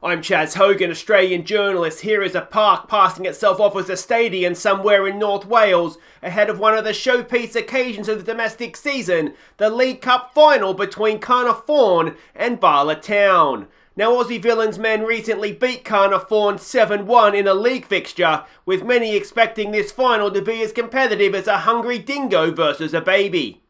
I'm Chaz Hogan, Australian journalist. Here is a park passing itself off as a stadium somewhere in North Wales, ahead of one of the showpiece occasions of the domestic season, the League Cup final between Caernarfon and Bala town. Now, Aussie Villains men recently beat Caernarfon 7-1 in a league fixture, with many expecting this final to be as competitive as a hungry dingo versus a baby.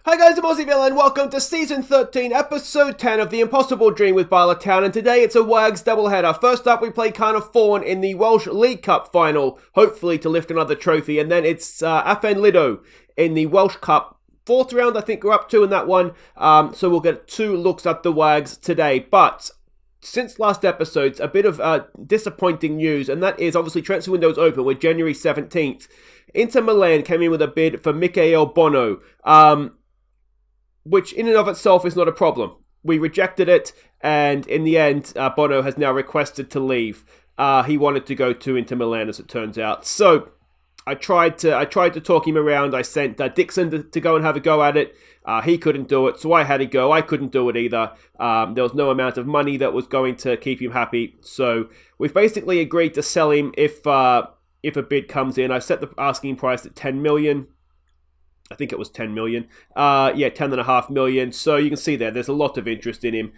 Hi guys, I'm Aussie Villain. Welcome to Season 13, Episode 10 of The Impossible Dream with Bala Town, and today it's a WAGS doubleheader. First up, we play Caernarfon in the Welsh League Cup final, hopefully to lift another trophy, and then it's Afan Lido in the Welsh Cup. Fourth round, I think we're up to in that one, so we'll get two looks at the WAGS today. But since last episode's a bit of disappointing news, and that is obviously transfer window's open with January 17th. Inter Milan came in with a bid for Michael Bono, which in and of itself is not a problem. We rejected it, and in the end, Bono has now requested to leave. He wanted to go to Inter Milan, as it turns out. So I tried to talk him around. I sent Dixon to go and have a go at it. He couldn't do it, so I had to go. I couldn't do it either. There was no amount of money that was going to keep him happy. So we've basically agreed to sell him if a bid comes in. I set the asking price at 10 million. I think it was 10 million. 10.5 million. So you can see there's a lot of interest in him.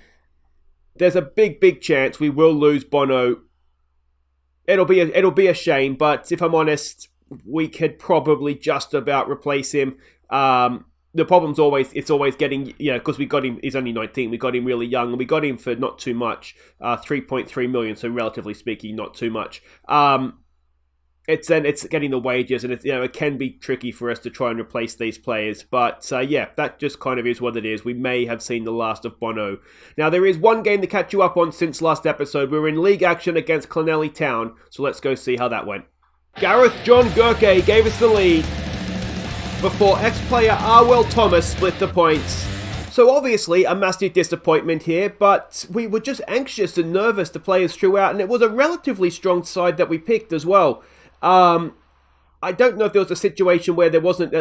There's a big chance we will lose Bono. It'll be a shame, but if I'm honest, we could probably just about replace him. The problem's always getting, because we got him, he's only 19, we got him really young, and we got him for not too much, 3.3 million, so relatively speaking, not too much. It's getting the wages, and it can be tricky for us to try and replace these players. But that just kind of is what it is. We may have seen the last of Bono. Now, there is one game to catch you up on since last episode. We were in league action against Caernarfon Town, so let's go see how that went. Gareth John Gurke gave us the lead before ex-player Arwell Thomas split the points. So obviously a massive disappointment here, but we were just anxious and nervous to play us throughout, and it was a relatively strong side that we picked as well. I don't know if there was a situation where there wasn't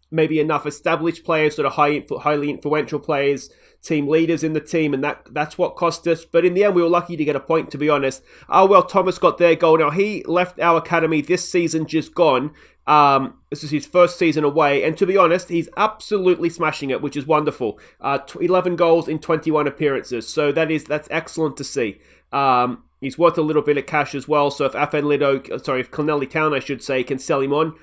maybe enough established players, sort of highly influential players, team leaders in the team, and that's what cost us. But in the end, we were lucky to get a point, to be honest. Well, Thomas got their goal. Now, he left our academy this season just gone. This is his first season away, and to be honest, he's absolutely smashing it, which is wonderful. 11 goals in 21 appearances, so that's excellent to see. He's worth a little bit of cash as well, so if Caernarfon Town, I should say, can sell him on,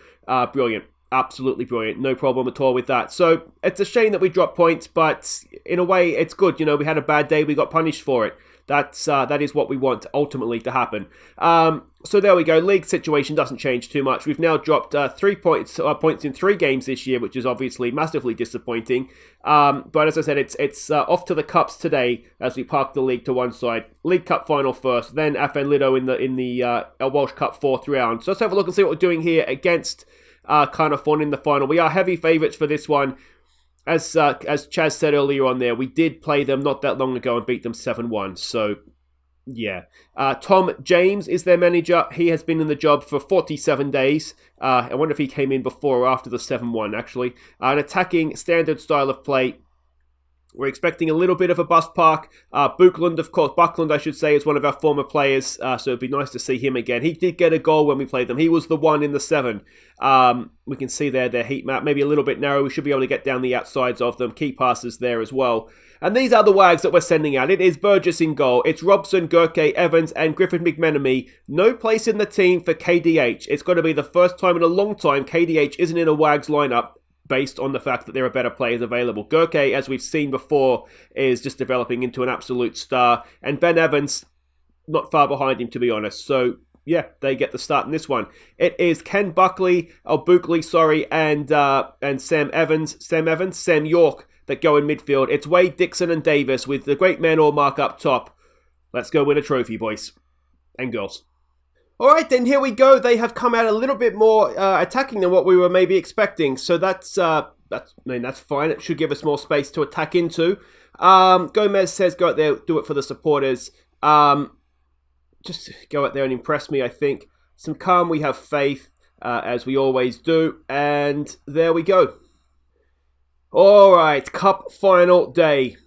brilliant. Absolutely brilliant. No problem at all with that. So it's a shame that we dropped points, but in a way, it's good. We had a bad day. We got punished for it. That is what we want ultimately to happen. So there we go. League situation doesn't change too much. We've now dropped 3 points in 3 games this year, which is obviously massively disappointing. But as I said, it's off to the cups today as we park the league to one side. League Cup final first, then Afan Lido in the Welsh Cup fourth round. So let's have a look and see what we're doing here against Caernarfon in the final. We are heavy favourites for this one. As Chaz said earlier on there, we did play them not that long ago and beat them 7-1. So, yeah. Tom James is their manager. He has been in the job for 47 days. I wonder if he came in before or after the 7-1, actually. An attacking standard style of play. We're expecting a little bit of a bust park. Buckland, I should say, is one of our former players, so it'd be nice to see him again. He did get a goal when we played them. He was the one in the 7. We can see there their heat map, maybe a little bit narrow. We should be able to get down the outsides of them. Key passes there as well. And these are the WAGs that we're sending out. It is Burgess in goal. It's Robson, Gurke, Evans, and Griffin McMenemy. No place in the team for KDH. It's got to be the first time in a long time KDH isn't in a WAGs lineup, based on the fact that there are better players available. Gurke, as we've seen before, is just developing into an absolute star. And Ben Evans, not far behind him, to be honest. So, yeah, they get the start in this one. It is Ken Buckley, and Sam York that go in midfield. It's Wade, Dixon, and Davis with the great man all mark up top. Let's go win a trophy, boys and girls. Alright then, here we go. They have come out a little bit more attacking than what we were maybe expecting. So that's fine. It should give us more space to attack into. Gomez says go out there, do it for the supporters. Just go out there and impress me, I think. Some calm, we have faith, as we always do. And there we go. Alright, Cup final day.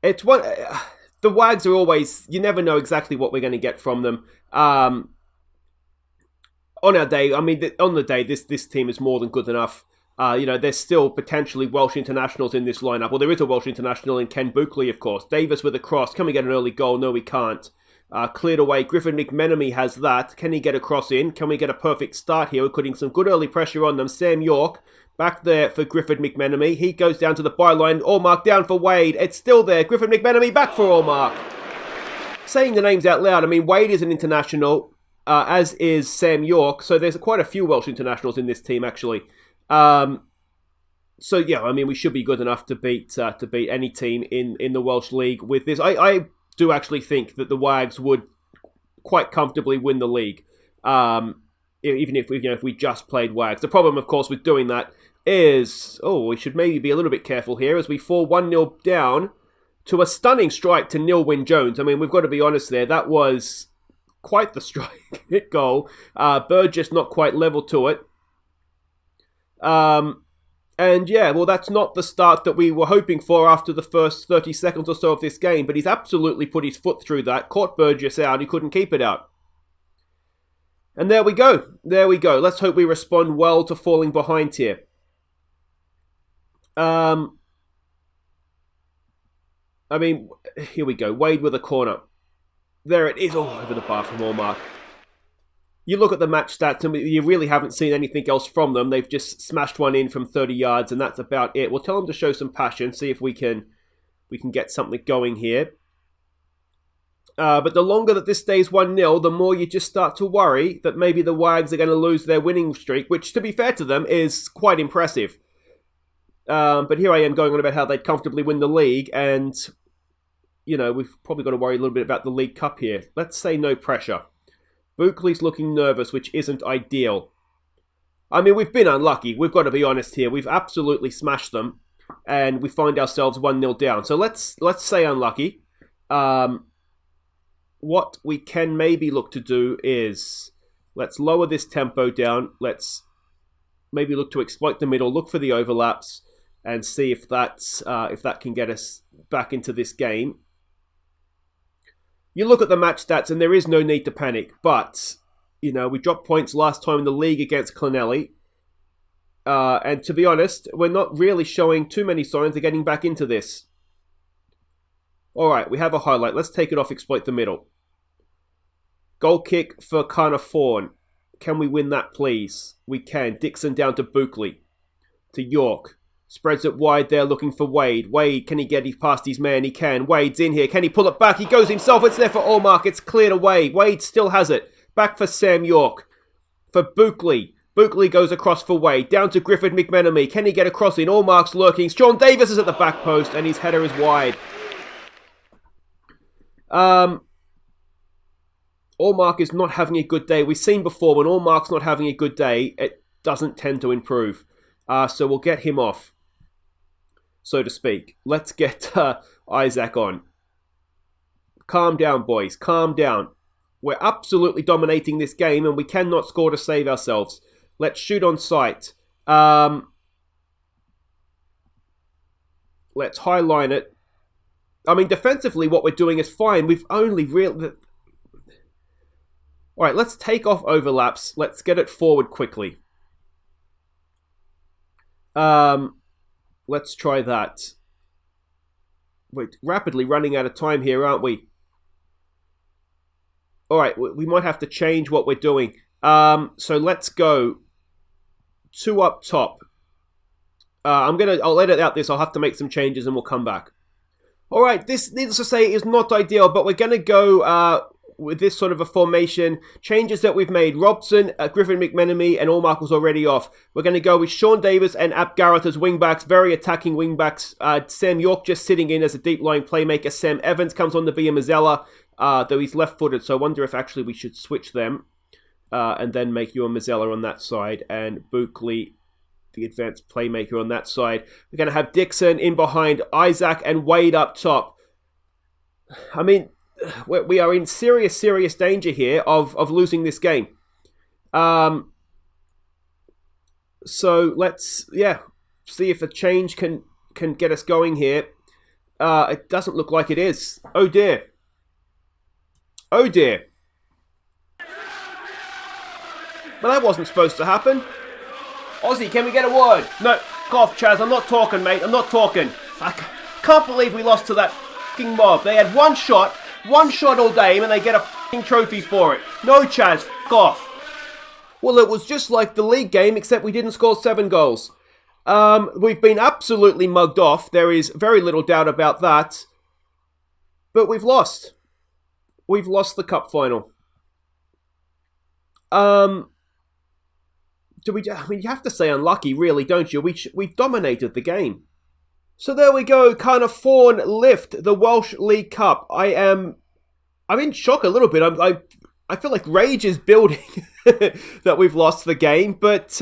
It's one... the WAGS are always, you never know exactly what we're going to get from them. On our day, I mean, on the day, this team is more than good enough. There's still potentially Welsh internationals in this lineup. Well, there is a Welsh international in Ken Buckley, of course. Davis with a cross. Can we get an early goal? No, we can't. Cleared away. Griffin McMenemy has that. Can he get a cross in? Can we get a perfect start here? We're putting some good early pressure on them. Sam York back there for Griffin McMenemy. He goes down to the byline. Allmark down for Wade. It's still there. Griffin McMenemy back for Allmark. Saying the names out loud, I mean, Wade is an international, as is Sam York. So there's quite a few Welsh internationals in this team, actually. So yeah, I mean, we should be good enough to beat any team in the Welsh League with this. I do actually think that the WAGS would quite comfortably win the league, even if we just played WAGS. The problem, of course, with doing that is, we should maybe be a little bit careful here as we fall 1-0 down to a stunning strike to Neil Wynne-Jones. I mean, we've got to be honest there. That was quite the strike goal. Burgess not quite level to it. And yeah, well, that's not the start that we were hoping for after the first 30 seconds or so of this game, but he's absolutely put his foot through that, caught Burgess out, he couldn't keep it out. And there we go. Let's hope we respond well to falling behind here. I mean, here we go. Wade with a corner. There it is, all over the bar from Allmark. You look at the match stats and you really haven't seen anything else from them. They've just smashed one in from 30 yards and that's about it. We'll tell them to show some passion, see if we can get something going here. But the longer that this stays 1-0, the more you just start to worry that maybe the WAGS are going to lose their winning streak, which, to be fair to them, is quite impressive. But here I am going on about how they'd comfortably win the league, and, we've probably got to worry a little bit about the League Cup here. Let's say no pressure. Buckley's looking nervous, which isn't ideal. I mean, we've been unlucky. We've got to be honest here. We've absolutely smashed them, and we find ourselves 1-0 down. So let's say unlucky. What we can maybe look to do is let's lower this tempo down. Let's maybe look to exploit the middle, look for the overlaps, and see if that can get us back into this game. You look at the match stats, and there is no need to panic. But we dropped points last time in the league against Clonelly, and to be honest, we're not really showing too many signs of getting back into this. All right, we have a highlight. Let's take it off, exploit the middle. Goal kick for Caernarfon. Can we win that, please? We can. Dixon down to Buckley. To York. Spreads it wide there, looking for Wade. Wade, can he get past his man? He can. Wade's in here. Can he pull it back? He goes himself. It's there for Allmark. It's cleared away. Wade still has it. Back for Sam York. For Buckley. Buckley goes across for Wade. Down to Griffin McMenemy. Can he get across in? Allmark's lurking. Sean Davis is at the back post, and his header is wide. Allmark is not having a good day. We've seen before when Allmark's not having a good day, it doesn't tend to improve. So we'll get him off, so to speak. Let's get Isaac on. Calm down, boys. Calm down. We're absolutely dominating this game and we cannot score to save ourselves. Let's shoot on sight. Let's highline it. I mean, defensively, what we're doing is fine. We've only really... All right, let's take off overlaps. Let's get it forward quickly. Let's try that. We're rapidly running out of time here, aren't we? All right, we might have to change what we're doing. So let's go 2 up top. I'll edit out this. I'll have to make some changes and we'll come back. All right, this, needless to say, is not ideal, but we're going to go with this sort of a formation. Changes that we've made. Robson, Griffin McMenemy, and Allmark was already off. We're going to go with Sean Davis and Ap Garrett as wingbacks, very attacking wingbacks. Sam York just sitting in as a deep-lying playmaker. Sam Evans comes on to be a Mazzella, though he's left-footed, so I wonder if actually we should switch them and then make you a Mazzella on that side, and Buckley, the advanced playmaker, on that side. We're going to have Dixon in behind, Isaac and Wade up top. I mean, we are in serious danger here of losing this game. So let's, see if a change can get us going here. It doesn't look like it is. Oh dear. Oh dear. But that wasn't supposed to happen. Aussie, can we get a word? No, cough, Chaz. I'm not talking, mate. I'm not talking. I can't believe we lost to that f***ing mob. They had one shot all game, and they get a f***ing trophy for it. No, Chaz. F*** off. Well, it was just like the league game, except we didn't score 7 goals. We've been absolutely mugged off. There is very little doubt about that. But we've lost. We've lost the cup final. You have to say unlucky, really, don't you? We've dominated the game. So there we go. Caernarfon lift the Welsh League Cup. I'm in shock a little bit. I feel like rage is building that we've lost the game. But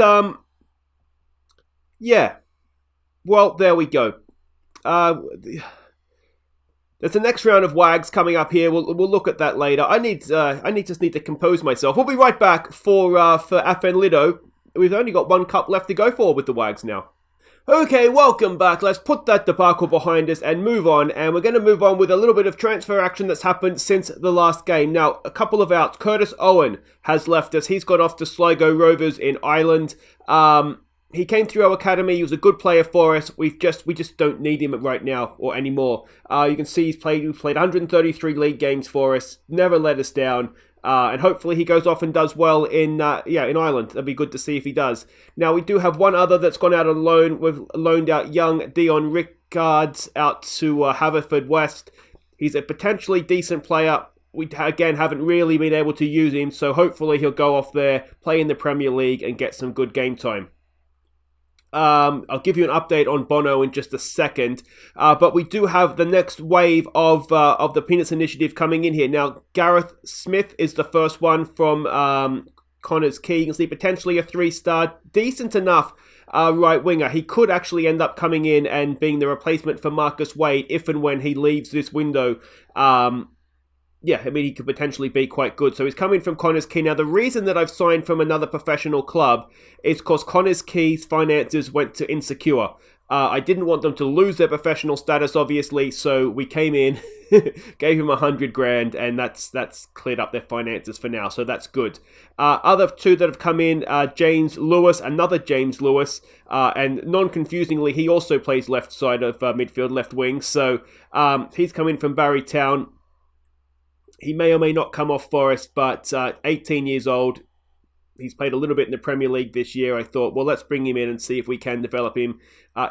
yeah. Well, there we go. There's the next round of WAGS coming up here. We'll look at that later. I need to compose myself. We'll be right back for Afan Lido. We've only got 1 cup left to go for with the WAGS now. Okay, welcome back. Let's put that debacle behind us and move on. And we're going to move on with a little bit of transfer action that's happened since the last game. Now, a couple of outs. Curtis Owen has left us. He's gone off to Sligo Rovers in Ireland. He came through our academy. He was a good player for us. We just don't need him right now or anymore. You can see he's played 133 league games for us. Never let us down. And hopefully he goes off and does well in Ireland. That'd be good to see if he does. Now we do have one other that's gone out on loan. We've loaned out young Dion Rickards out to Haverfordwest. He's a potentially decent player. We again haven't really been able to use him, so hopefully he'll go off there, play in the Premier League, and get some good game time. I'll give you an update on Bono in just a second, but we do have the next wave of the Peanuts Initiative coming in here. Now, Gareth Smith is the first one from Connors Quay. You can see potentially a 3-star, decent enough right winger. He could actually end up coming in and being the replacement for Marcus Wade if and when he leaves this window. Yeah, I mean, he could potentially be quite good. So he's coming from Connors Quay. Now, the reason that I've signed from another professional club is because Connors Quay's finances went to Insecure. I didn't want them to lose their professional status, obviously, so we came in, gave him 100 grand, and that's cleared up their finances for now, so that's good. Other 2 that have come in, James Lewis, another James Lewis, and non-confusingly, he also plays left side of midfield, left wing, so he's coming from Barrytown. He may or may not come off for us, but 18 years old. He's played a little bit in the Premier League this year. I thought, well, let's bring him in and see if we can develop him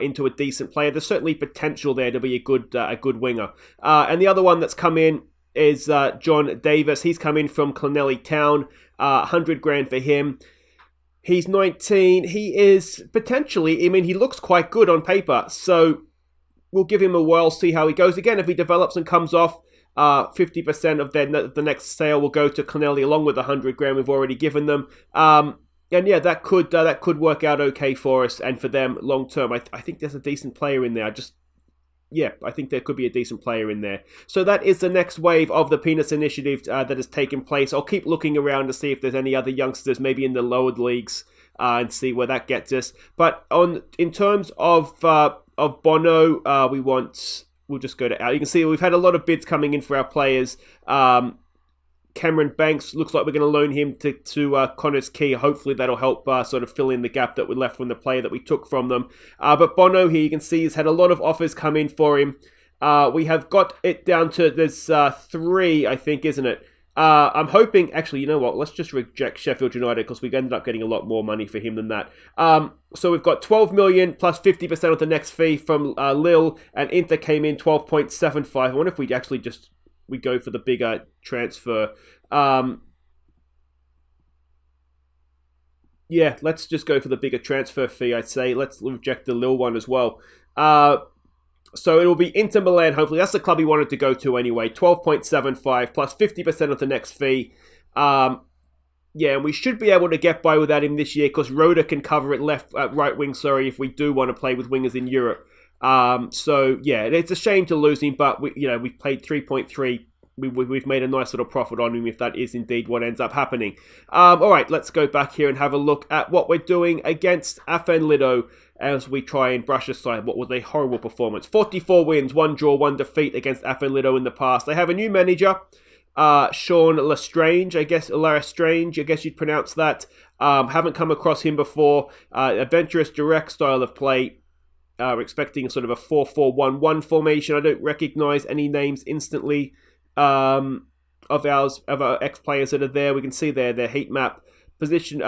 into a decent player. There's certainly potential there to be a good winger. And the other one that's come in is John Davis. He's come in from Clonelly Town. 100 grand for him. He's 19. He is potentially, I mean, he looks quite good on paper. So we'll give him a whirl, see how he goes. Again, if he develops and comes off, 50% of the next sale will go to Clonelly along with the 100 grand we've already given them. And yeah, that could work out okay for us and for them long term. I think there's a decent player in there. I think there could be a decent player in there. So that is the next wave of the Peanuts Initiative that has taken place. I'll keep looking around to see if there's any other youngsters, maybe in the lower leagues, and see where that gets us. But in terms of Bono, we'll just go to out. You can see we've had a lot of bids coming in for our players. Cameron Banks, looks like we're going to loan him to Connors Quay. Hopefully that'll help sort of fill in the gap that we left from the player that we took from them. But Bono here, you can see, has had a lot of offers come in for him. We have got it down to, there's 3, I think, isn't it? I'm hoping, actually, you know what? Let's just reject Sheffield United because we ended up getting a lot more money for him than that. So we've got 12 million plus 50% of the next fee from Lille, and Inter came in 12.75. I wonder if we actually we go for the bigger transfer. Yeah, let's just go for the bigger transfer fee, I'd say. Let's reject the Lille one as well. So it will be Inter Milan, hopefully. That's the club he wanted to go to anyway. 12.75 plus 50% of the next fee. Yeah, and we should be able to get by without him this year because Rhoda can cover it right wing, if we do want to play with wingers in Europe. So yeah, it's a shame to lose him, but we played 3.3. We've made a nice little profit on him if that is indeed what ends up happening. All right, let's go back here and have a look at what we're doing against Afan Lido. as we try and brush aside what was a horrible performance. 44 wins, 1 draw, 1 defeat against Afan Lido in the past. They have a new manager, Sean Lestrange, I guess you'd pronounce that. Haven't come across him before. Adventurous, direct style of play. We're expecting sort of a 4-4-1-1 formation. I don't recognise any names instantly of our ex-players that are there. We can see their heat map. Position,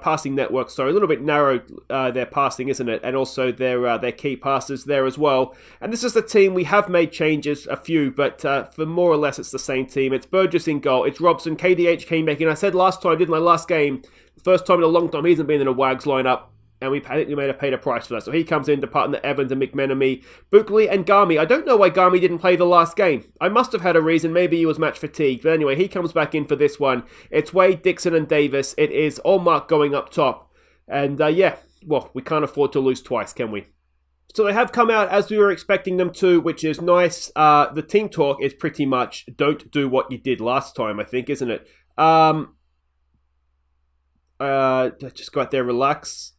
passing network, sorry, a little bit narrow, their passing, isn't it? And also their key passes there as well. And this is the team, we have made changes, a few, but for more or less it's the same team. It's Burgess in goal, it's Robson, KDH came back in. I said last time, didn't I, last game, first time in a long time he hasn't been in a WAGS lineup. And I think we may have paid a price for that. So he comes in to partner Evans and McMenemy, Buckley and Garmy. I don't know why Garmy didn't play the last game. I must have had a reason. Maybe he was match fatigued. But anyway, he comes back in for this one. It's Wade, Dixon and Davis. It is Allmark going up top. And we can't afford to lose twice, can we? So they have come out as we were expecting them to, which is nice. The team talk is pretty much don't do what you did last time, I think, isn't it? Just go out there, relax.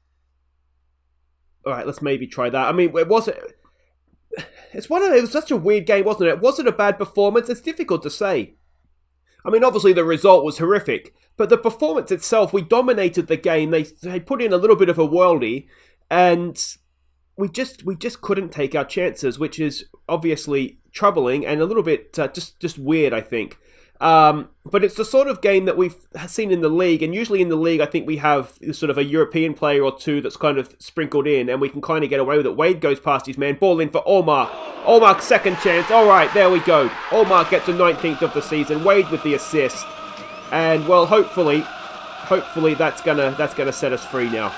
All right, let's maybe try that. I mean, it was such a weird game, wasn't it? Was it a bad performance? It's difficult to say. I mean, obviously the result was horrific, but the performance itself, we dominated the game. They put in a little bit of a worldie, and we just couldn't take our chances, which is obviously troubling and a little bit just weird, I think. But it's the sort of game that we've seen in the league, and usually in the league I think we have sort of a European player or two that's kind of sprinkled in, and we can kind of get away with it. Wade goes past his man, ball in for Allmark. Allmark second chance, alright, there we go. Allmark gets a 19th of the season, Wade with the assist, and well, hopefully that's gonna set us free now.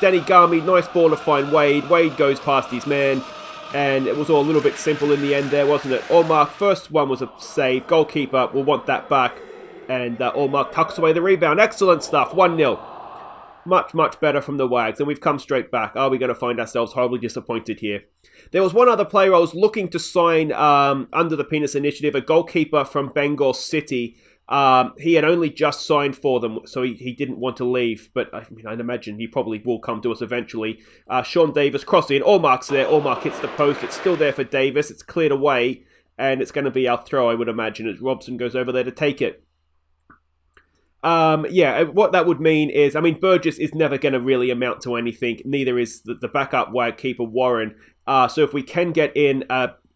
Danny Garmy, nice ball to find Wade. Wade goes past his man. And it was all a little bit simple in the end there, wasn't it? Allmark, first one was a save. Goalkeeper will want that back. And Allmark tucks away the rebound. Excellent stuff. 1-0. Much, much better from the WAGS. And we've come straight back. Are we going to find ourselves horribly disappointed here? There was one other player I was looking to sign under the Penis Initiative, a goalkeeper from Bengal City. He had only just signed for them, so he didn't want to leave. But I mean, I'd imagine he probably will come to us eventually. Sean Davis crossing in. Allmark's there. Allmark hits the post. It's still there for Davis. It's cleared away. And it's going to be our throw, I would imagine, as Robson goes over there to take it. What that would mean is, I mean, Burgess is never going to really amount to anything. Neither is the backup WAG keeper, Warren. So if we can get in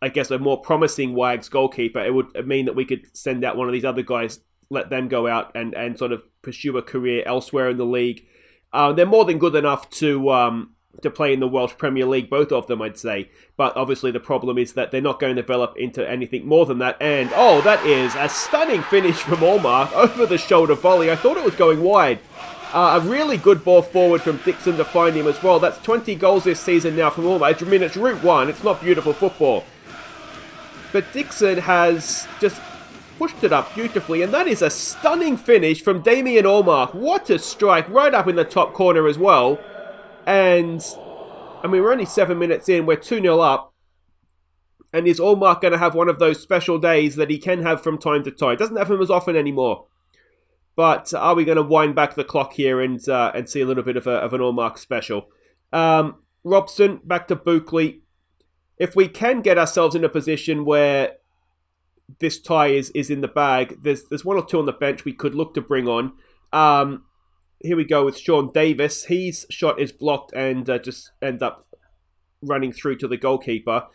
I guess a more promising WAGS goalkeeper, it would mean that we could send out one of these other guys, let them go out and sort of pursue a career elsewhere in the league. They're more than good enough to play in the Welsh Premier League, both of them, I'd say. But obviously the problem is that they're not going to develop into anything more than that. And, that is a stunning finish from Allmark over the shoulder volley. I thought it was going wide. A really good ball forward from Dixon to find him as well. That's 20 goals this season now from Allmark. I mean, it's Route 1. It's not beautiful football. But Dixon has just pushed it up beautifully, and that is a stunning finish from Damien Allmark. What a strike, right up in the top corner as well. And, I mean, we're only 7 minutes in, we're 2-0 up. And is Allmark going to have one of those special days that he can have from time to time? Doesn't have him as often anymore. But are we going to wind back the clock here and see a little bit of an Allmark special? Robson, back to Buckley. If we can get ourselves in a position where this tie is in the bag, there's one or two on the bench we could look to bring on. Here we go with Sean Davis. His shot is blocked and just end up running through to the goalkeeper.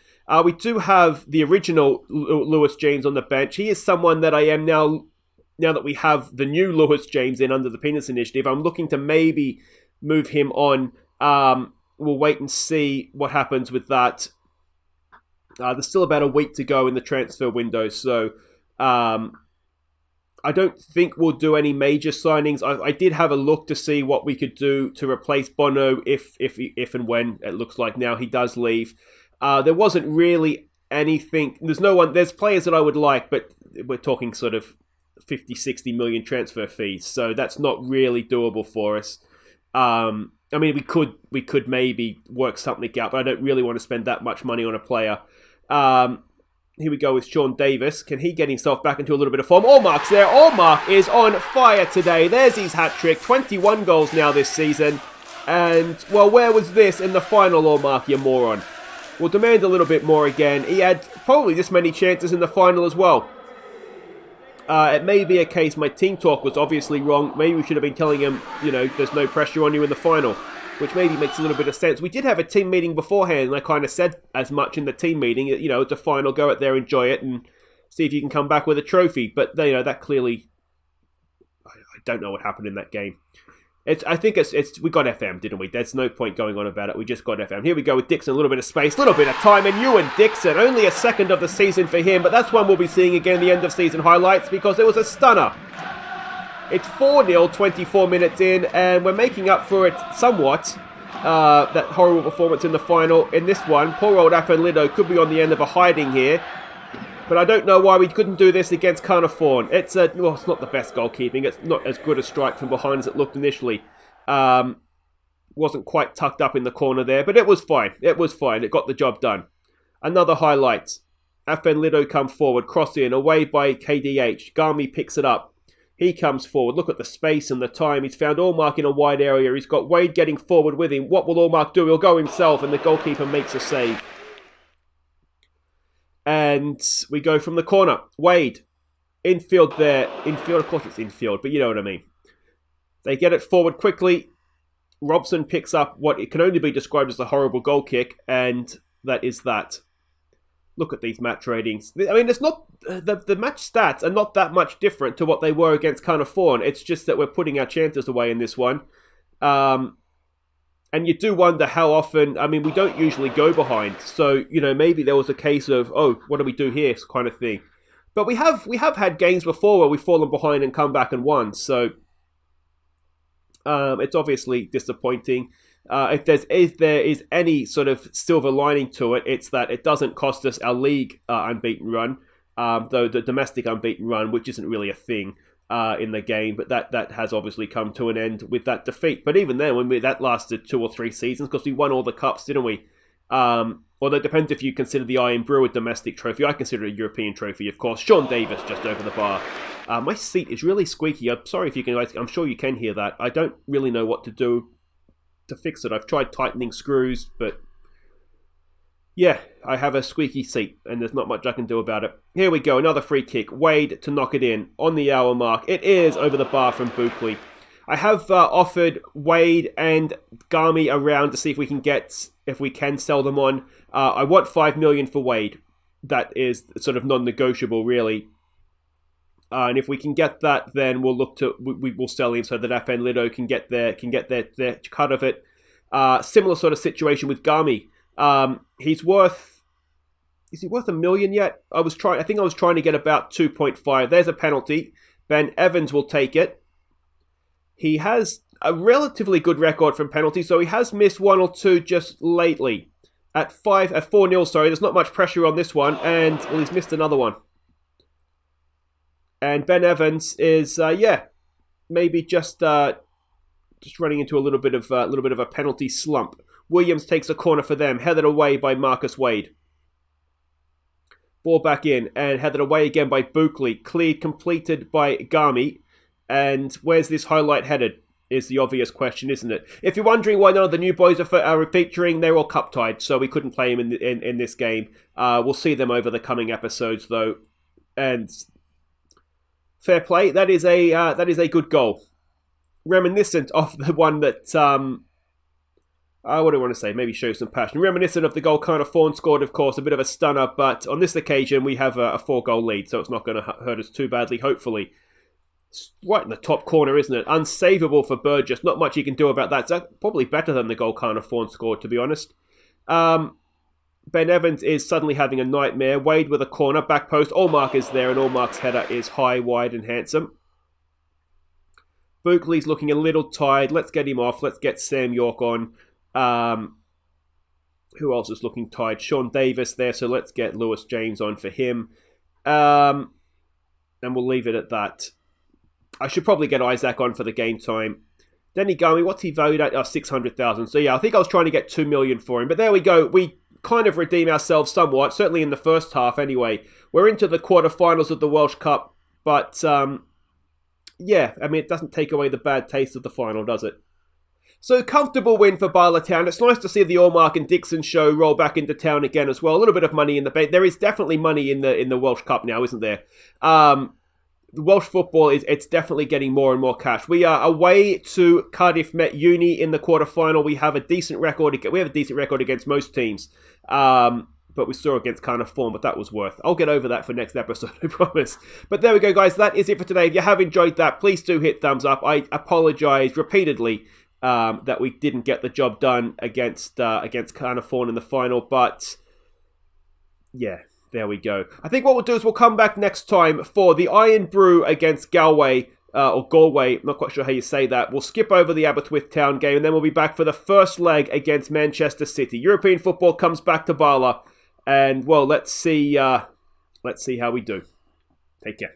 We do have the original Lewis James on the bench. He is someone that I am now that we have the new Lewis James in under the Penis Initiative. I'm looking to maybe move him on. We'll wait and see what happens with that. There's still about a week to go in the transfer window, so I don't think we'll do any major signings. I did have a look to see what we could do to replace Bono if and when it looks like now he does leave. There wasn't really anything. There's players that I would like, but we're talking sort of 50, 60 million transfer fees, so that's not really doable for us. I mean, we could maybe work something out, but I don't really want to spend that much money on a player. Here we go with Sean Davis. Can he get himself back into a little bit of form? Allmark's there. Allmark is on fire today. There's his hat-trick. 21 goals now this season. And, well, where was this in the final, Allmark, you moron? We'll demand a little bit more again. He had probably this many chances in the final as well. It may be a case my team talk was obviously wrong. Maybe we should have been telling him, there's no pressure on you in the final, which maybe makes a little bit of sense. We did have a team meeting beforehand, and I kind of said as much in the team meeting. It's a final, go out there, enjoy it, and see if you can come back with a trophy. But, that clearly, I don't know what happened in that game. I think we got FM, didn't we? There's no point going on about it. We just got FM. Here we go with Dixon. A little bit of space, a little bit of time. And Ewan Dixon, only a second of the season for him. But that's one we'll be seeing again in the end of season highlights because it was a stunner. It's 4-0, 24 minutes in. And we're making up for it somewhat. That horrible performance in the final. In this one, poor old Afan Lido could be on the end of a hiding here. But I don't know why we couldn't do this against Caernarfon. It's not the best goalkeeping. It's not as good a strike from behind as it looked initially. Wasn't quite tucked up in the corner there, but it was fine. It was fine. It got the job done. Another highlight. Afan Lido come forward, cross in, away by KDH. Garmy picks it up. He comes forward. Look at the space and the time. He's found Allmark in a wide area. He's got Wade getting forward with him. What will Allmark do? He'll go himself, and the goalkeeper makes a save. And we go from the corner. Wade, infield there. Infield, of course it's infield, but you know what I mean. They get it forward quickly. Robson picks up what it can only be described as a horrible goal kick, and that is that. Look at these match ratings. I mean, it's not the match stats are not that much different to what they were against Caernarfon. It's just that we're putting our chances away in this one. And you do wonder how often, we don't usually go behind. So, maybe there was a case of, what do we do here kind of thing. But we have had games before where we've fallen behind and come back and won. So, it's obviously disappointing. If there is any sort of silver lining to it, it's that it doesn't cost us our league unbeaten run. Though the domestic unbeaten run, which isn't really a thing. In the game, but that has obviously come to an end with that defeat. But even then, that lasted 2 or 3 seasons because we won all the cups, didn't we? Although it depends if you consider the Iron Brew a domestic trophy. I consider it a European trophy, of course. Sean Davis just over the bar. My seat is really squeaky. I'm sorry if you can. I'm sure you can hear that. I don't really know what to do to fix it. I've tried tightening screws, but yeah, I have a squeaky seat, and there's not much I can do about it. Here we go, another free kick. Wade to knock it in on the hour mark. It is over the bar from Buckley. I have offered Wade and Garmy around to see if we can sell them on. I want $5 million for Wade. That is sort of non-negotiable, really. And if we can get that, then we'll look to we will sell him so that Afan Lido can get their cut of it. Similar sort of situation with Garmy. Is he worth $1 million yet? I think I was trying to get about 2.5. There's a penalty. Ben Evans will take it. He has a relatively good record from penalties, so he has missed 1 or 2 just lately. At 4-0, sorry, there's not much pressure on this one, and he's missed another one. And Ben Evans is, maybe just running into a little bit of a penalty slump. Williams takes a corner for them, headed away by Marcus Wade. Ball back in, and headed away again by Buckley. Cleared, completed by Garmy. And where's this highlight headed? Is the obvious question, isn't it? If you're wondering why none of the new boys are featuring, they're all cup tied, so we couldn't play them in this game. We'll see them over the coming episodes, though. And fair play. That is a good goal. Reminiscent of the one that what do I want to say? Maybe show some passion. Reminiscent of the goal Caernarfon scored, of course, a bit of a stunner, but on this occasion we have a 4-goal lead, so it's not going to hurt us too badly, hopefully. It's right in the top corner, isn't it? Unsavable for Burgess. Not much you can do about that. It's probably better than the goal Caernarfon scored, to be honest. Ben Evans is suddenly having a nightmare. Wade with a corner, back post. Allmark is there, and Allmark's header is high, wide, and handsome. Buckley's looking a little tired. Let's get him off. Let's get Sam York on. Who else is looking tired? Sean Davis there, so let's get Lewis James on for him. And we'll leave it at that. I should probably get Isaac on for the game time. Denny Garmy, what's he valued at? 600,000. So yeah, I think I was trying to get 2 million for him. But there we go. We kind of redeem ourselves somewhat, certainly in the first half anyway. We're into the quarterfinals of the Welsh Cup. But yeah, I mean, it doesn't take away the bad taste of the final, does it? So comfortable win for Bala Town. It's nice to see the Allmark and Dixon show roll back into town again as well. A little bit of money in the bank. There is definitely money in the Welsh Cup now, isn't there? The Welsh football it's definitely getting more and more cash. We are away to Cardiff Met Uni in the quarterfinal. We have a decent record. We have a decent record against most teams. But we saw against Caernarfon, but that was worth. I'll get over that for next episode, I promise. But there we go, guys. That is it for today. If you have enjoyed that, please do hit thumbs up. I apologise repeatedly that we didn't get the job done against Caernarfon in the final, but yeah. There we go. I think what we'll do is we'll come back next time for the Iron Brew against Galway, or Galway, I'm not quite sure how you say that. We'll skip over the Aberystwyth Town game, and then we'll be back for the first leg against Manchester City. European football comes back to Bala, and, well, let's see how we do. Take care.